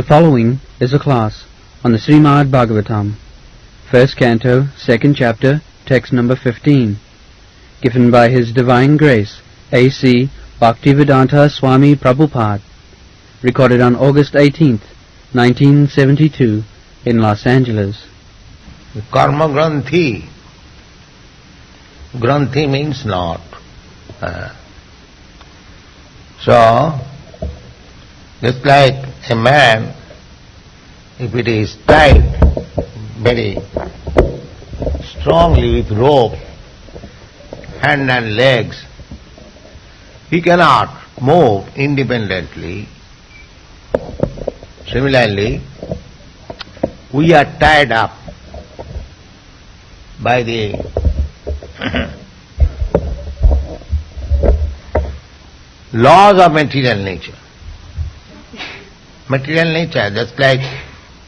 The following is a class on the Srimad Bhagavatam, First Canto, Second Chapter, Text number 15, given by His Divine Grace, A.C. Bhaktivedanta Swami Prabhupada, recorded on August 18th, 1972, in Los Angeles. Karma Granthi. Granthi means knot. So, just like a man, if it is tied very strongly with rope, hand and legs, he cannot move independently. Similarly, we are tied up by the laws of material nature. Material nature, just like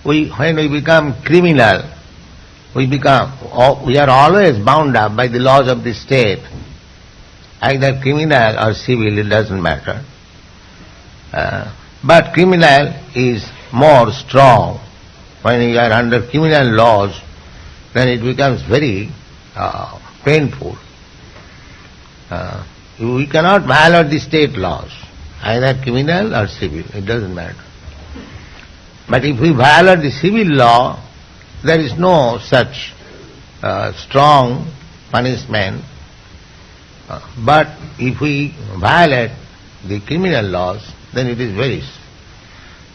when we become criminal, we are always bound up by the laws of the state. Either criminal or civil, it doesn't matter. But criminal is more strong. When you are under criminal laws, then it becomes very painful. We cannot violate the state laws, either criminal or civil, it doesn't matter. But if we violate the civil law, there is no such strong punishment. But if we violate the criminal laws, then it is very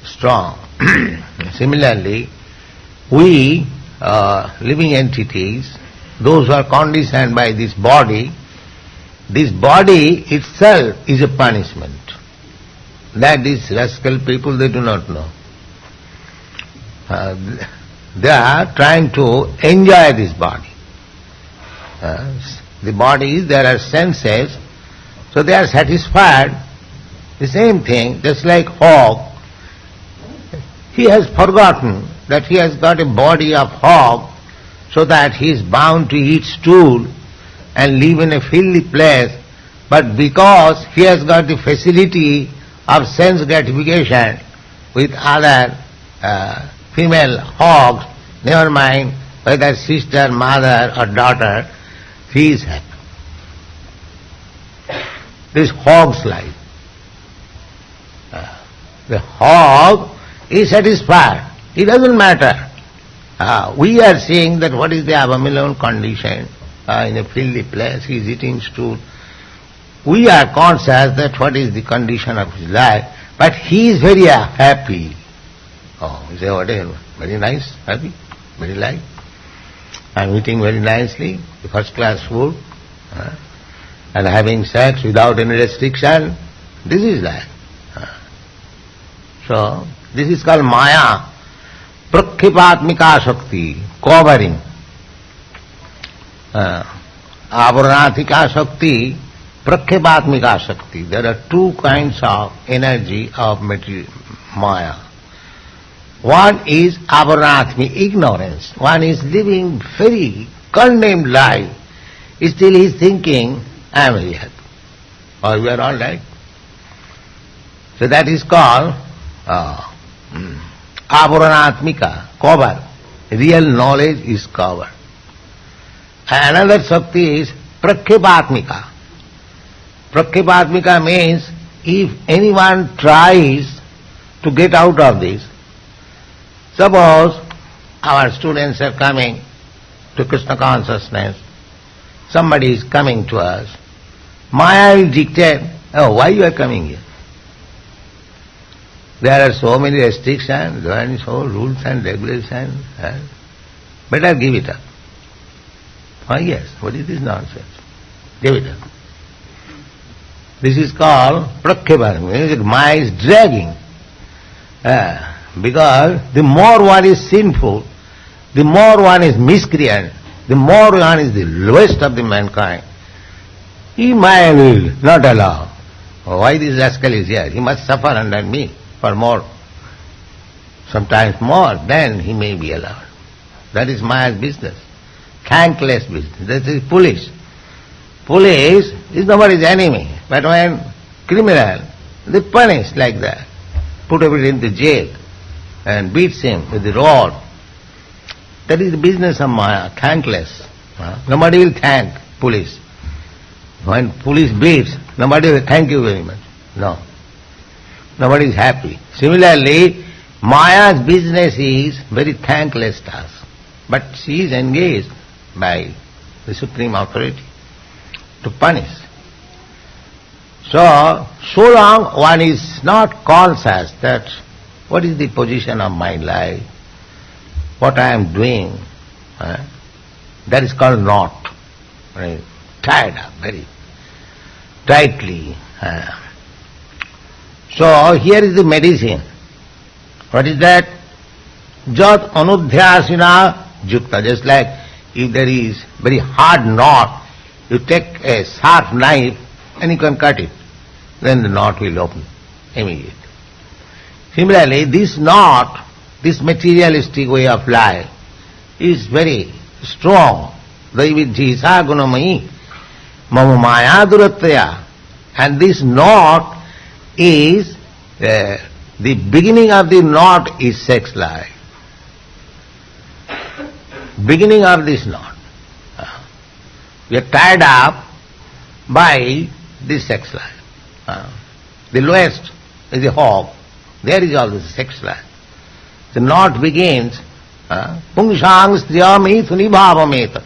strong. Similarly, we living entities, those who are conditioned by this body itself is a punishment. That these rascal people, they do not know. They are trying to enjoy this body. The body, there are senses, so they are satisfied. The same thing, just like hog. He has forgotten that he has got a body of hog, so that he is bound to eat stool and live in a filthy place, but because he has got the facility of sense gratification with other female hogs, never mind whether sister, mother or daughter, he is happy. This hog's life. The hog is satisfied. It doesn't matter. We are seeing that what is the abominable condition in a filthy place, he is eating stool. We are conscious that what is the condition of his life, but he is very happy. Oh, you say, what is very nice, happy, very light. I am eating very nicely, the first class food, and having sex without any restriction. This is life. So, this is called Maya, Prakhipatmika Shakti, covering. Avaranathika Shakti, Prakhipatmika Shakti. There are two kinds of energy of Maya. One is Avaranathmi, ignorance. One is living very condemned life. Still he is thinking, I am very happy. Or we are all right. So that is called Avaranatmika, cover. Real knowledge is covered. Another Shakti is Prakhipatmika. Prakhipatmika means if anyone tries to get out of this, suppose our students are coming to Krishna consciousness, somebody is coming to us, Maya will dictate, oh, why you are coming here? There are so many restrictions, there are so rules and regulations. Better give it up. Oh yes, what is this nonsense? Give it up. This is called Prakhipatmika. Maya is dragging. Because the more one is sinful, the more one is miscreant, the more one is the lowest of the mankind, Maya will not allow. Why this rascal is here? He must suffer under me for more, sometimes more, then he may be allowed. That is Maya's business. Thankless business. That is police. Police is nobody's enemy. But when criminal, they punish like that, put everything into jail. and beats him with the rod. That is the business of Maya, thankless. Nobody will thank police. When police beats, nobody will thank you very much. No. Nobody is happy. Similarly, Maya's business is very thankless task. But she is engaged by the supreme authority to punish. So long one is not conscious that what is the position of my life, what I am doing, that is called knot. Tied up very tightly. So here is the medicine. What is that? Jat anudhyasina jukta. Just like if there is very hard knot, you take a sharp knife and you can cut it. Then the knot will open immediately. Similarly, this knot, this materialistic way of life is very strong. Daividhisa gunamayi mama maya durattaya. And this knot is, the beginning of the knot is sex life. Beginning of this knot. We are tied up by this sex life. The lowest is the hog. There is always sex life. The knot begins, pungsang striyami sunibhavameta.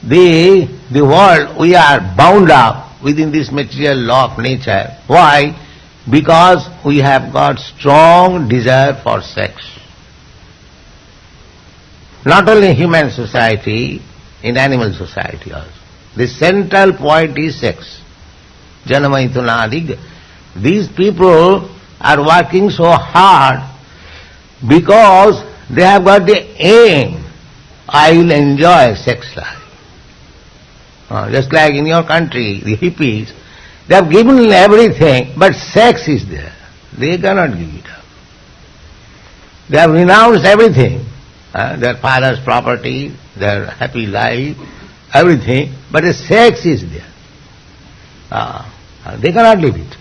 The world, we are bound up within this material law of nature. Why? Because we have got strong desire for sex. Not only in human society, in animal society also. The central point is sex. Janamaitunadig. These people are working so hard because they have got the aim, I will enjoy sex life. Just like in your country, the hippies, they have given everything, but sex is there. They cannot give it up. They have renounced everything, their father's property, their happy life, everything, but the sex is there. They cannot leave it.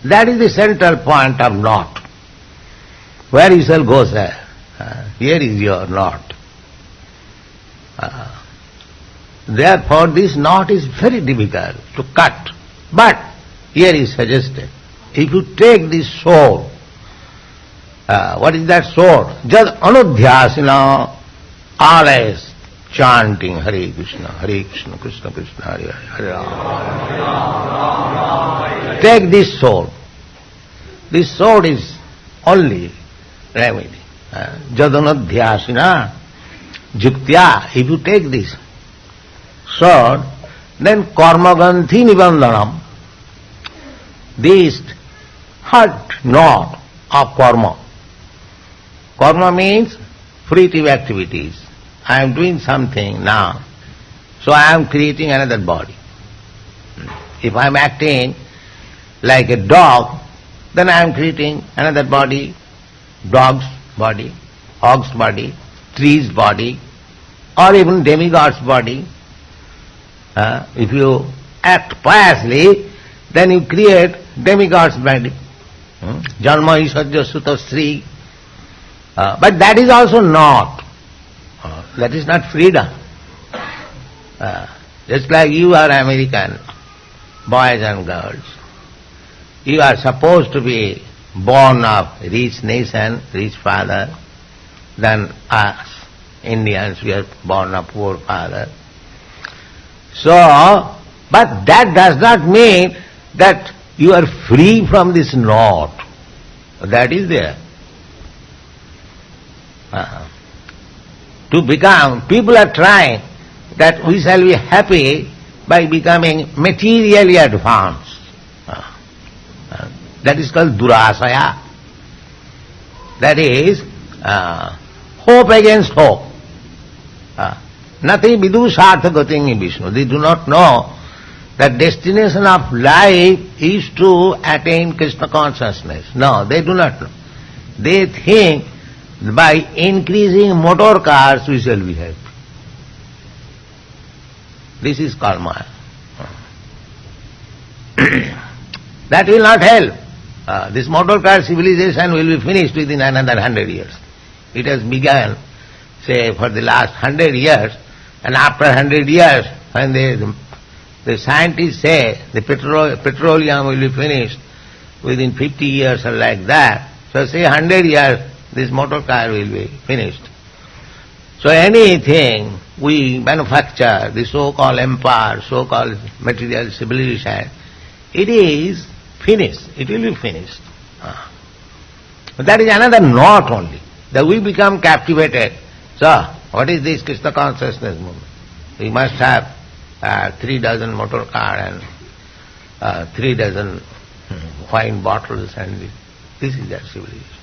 That is the central point of knot. Where you shall go, sir? Here is your knot. Therefore, this knot is very difficult to cut. But here is suggested, if you take this sword, what is that sword? Just anudhyasina, always chanting Hare Krishna, Krishna Krishna, Hare Hare, Hare Rama. Take this sword. This sword is only remedy. Jadanadhyasina juktya. If you take this sword, then karmaganthi nibandhanam, this hard knot of karma. Karma means fruitive activities. I am doing something now, so I am creating another body. If I am acting like a dog, then I am creating another body, dog's body, hog's body, tree's body, or even demigod's body. If you act piously, then you create demigod's body. Janma isajya sutta sri. But that is also not. That is not freedom. Just like you are American, boys and girls, you are supposed to be born of rich nation, rich father, than us, Indians, we are born of poor father. So, but that does not mean that you are free from this knot. That is there. To become, people are trying that we shall be happy by becoming materially advanced. That is called durasaya. That is hope against hope. Nothing vidusartha gating Vishnu. They do not know that destination of life is to attain Krishna consciousness. No, they do not know. They think by increasing motor cars we shall be happy. This is karma. That will not help. This motor car civilization will be finished within another 100 years. It has begun, say, for the last 100 years, and after 100 years, when the scientists say the petroleum will be finished within 50 years or like that, so say 100 years, this motor car will be finished. So anything we manufacture, the so-called empire, so-called material civilization, it is finished. It will be finished. But that is another knot only, that we become captivated. So, what is this Krishna consciousness movement? We must have 3 dozen motor car and 3 dozen wine bottles, and this is their civilization.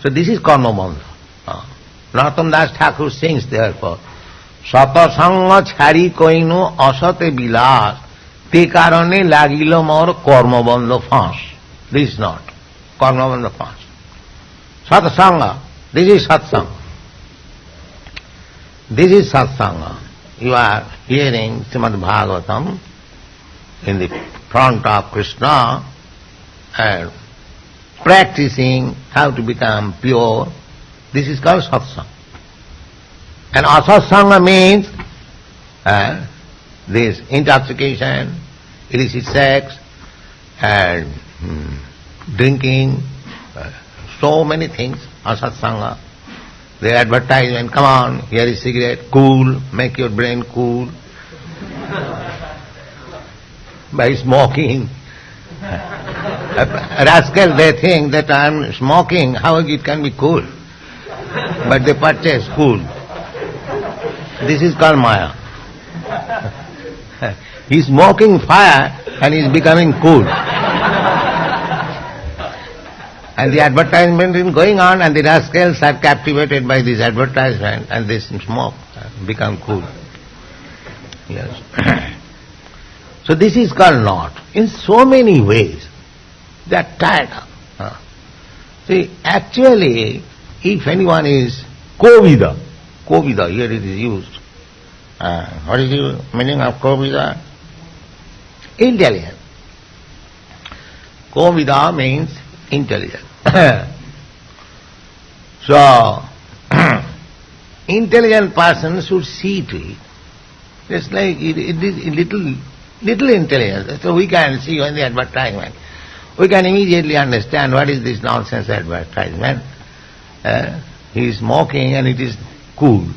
So this is karma bandha. Narottam Das Thakur sings therefore, Sata sanga chhari koino asate bilas, te karone lagilo mor karma bandha fas. This is not. Karma bandha fas. Sata sanga, this is satsang. This is satsanga. You are hearing Srimad Bhagavatam in the front of Krishna and practicing how to become pure. This is called satsang. And asatsanga means this intoxication, illicit sex, and drinking, so many things, asatsanga. The advertisement, come on, here is cigarette, cool, make your brain cool. By smoking. Rascal, they think that I am smoking, how it can be cool? But they purchase cool. This is called Maya. He is smoking fire and he is becoming cool. And the advertisement is going on, and the rascals are captivated by this advertisement, and they smoke, become cool. Yes. So this is called knot. In so many ways, they are tied up. See, actually, if anyone is Kovida, here it is used. What is the meaning of Kovida? Intelligent. Kovida means intelligent. So, intelligent person should see to it. Just like it is little intelligence. So we can see on the advertisement. We can immediately understand what is this nonsense advertisement. He is smoking and it is cool.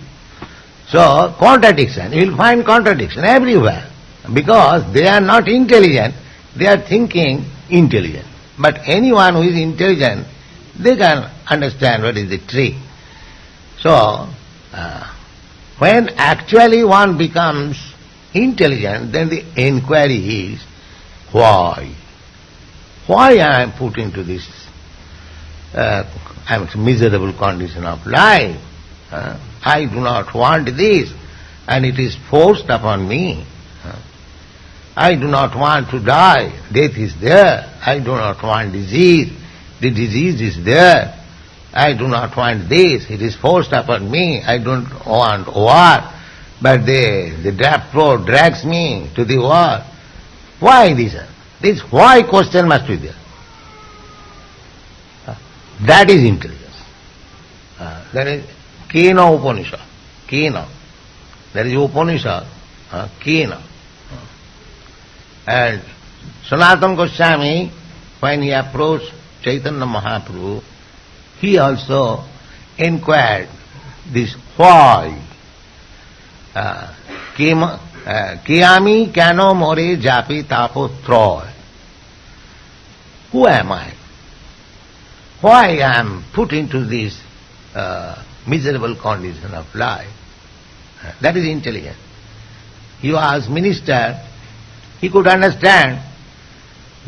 So, contradiction. You will find contradiction everywhere. Because they are not intelligent, they are thinking intelligent. But anyone who is intelligent, they can understand what is the tree. So, when actually one becomes intelligent, then the inquiry is, why? Why I am put into this miserable condition of life? I do not want this, and it is forced upon me. I do not want to die, death is there. I do not want disease, the disease is there. I do not want this, it is forced upon me. I don't want war, but the draft road drags me to the war. Why this? This why question must be there. That is intelligence. That is Kena Upanishad. Kena. That is Upanishad. Kena. And Sanatana Goswami, when he approached Chaitanya Mahaprabhu, he also inquired this why. Kiyami kano more japi tapo troy. Who am I? Why I am put into this miserable condition of life? That is intelligence. He was minister, he could understand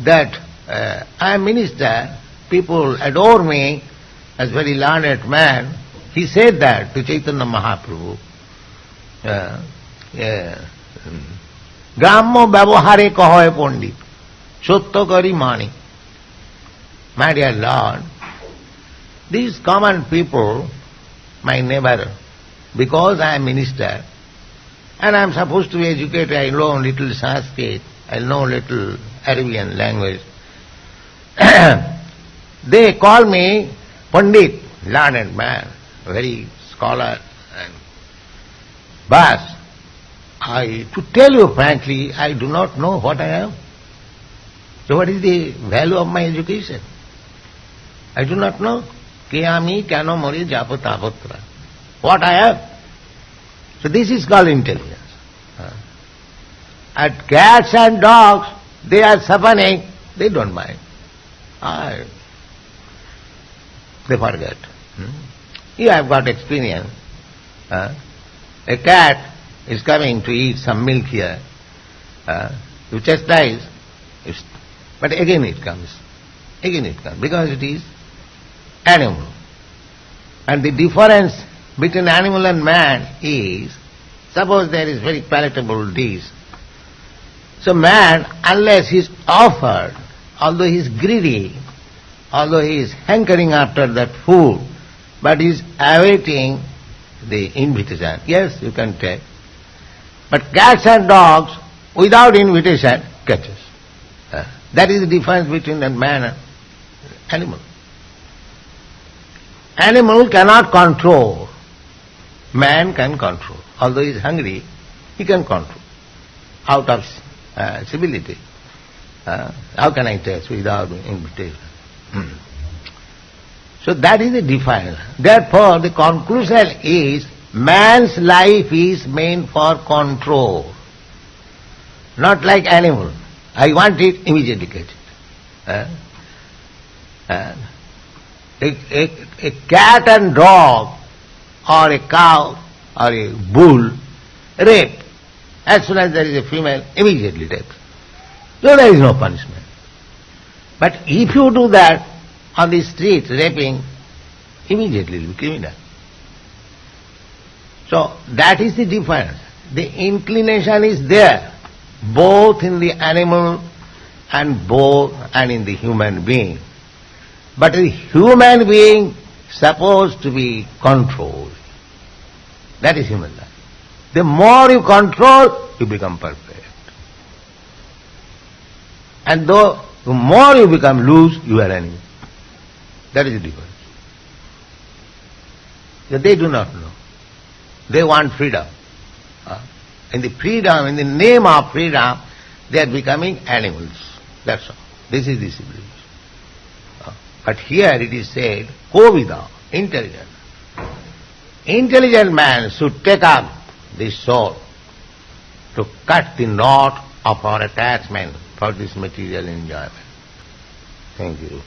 that I am minister, people adore me as very learned man. He said that to Chaitanya Mahaprabhu. Grammo Vyavahare Kahoy Pandit, Sotto Kari Mani. My dear Lord, these common people, my neighbor, because I am minister, and I am supposed to be educated, I know little Sanskrit, I know little Arabian language. they call me Pandit, learned man, very scholar, but to tell you frankly, I do not know what I am. So what is the value of my education? I do not know. Kiyami kano mori japo tapotra. What I am. So this is called intelligence. And cats and dogs, they are suffering, they don't mind. They forget. You have got experience. A cat is coming to eat some milk here. You chastise, but again it comes. Again it comes, because it is animal. And the difference between animal and man is, suppose there is very palatable dish. So man, unless he is offered, although he is greedy, although he is hankering after that food, but he is awaiting the invitation. Yes, you can take. But cats and dogs, without invitation, catches. That is the difference between the man and animal. Animal cannot control. Man can control. Although he is hungry, he can control. Out of civility. How can I taste without invitation? So that is the difference. Therefore, the conclusion is, man's life is meant for control. Not like animal. I want it, immediately get it. A cat and dog, or a cow, or a bull, rape. As soon as there is a female, immediately death. So there is no punishment. But if you do that on the street, raping, immediately it will be criminal. So that is the difference. The inclination is there, both in the animal and in the human being. But the human being supposed to be controlled. That is human life. The more you control, you become perfect. And the more you become loose, you are enemy. That is the difference. They do not know. They want freedom. In the freedom, in the name of freedom, they are becoming animals. That's all. This is the civilization. But here it is said, Kovida, intelligent. Intelligent man should take up this soul to cut the knot of our attachment for this material enjoyment. Thank you.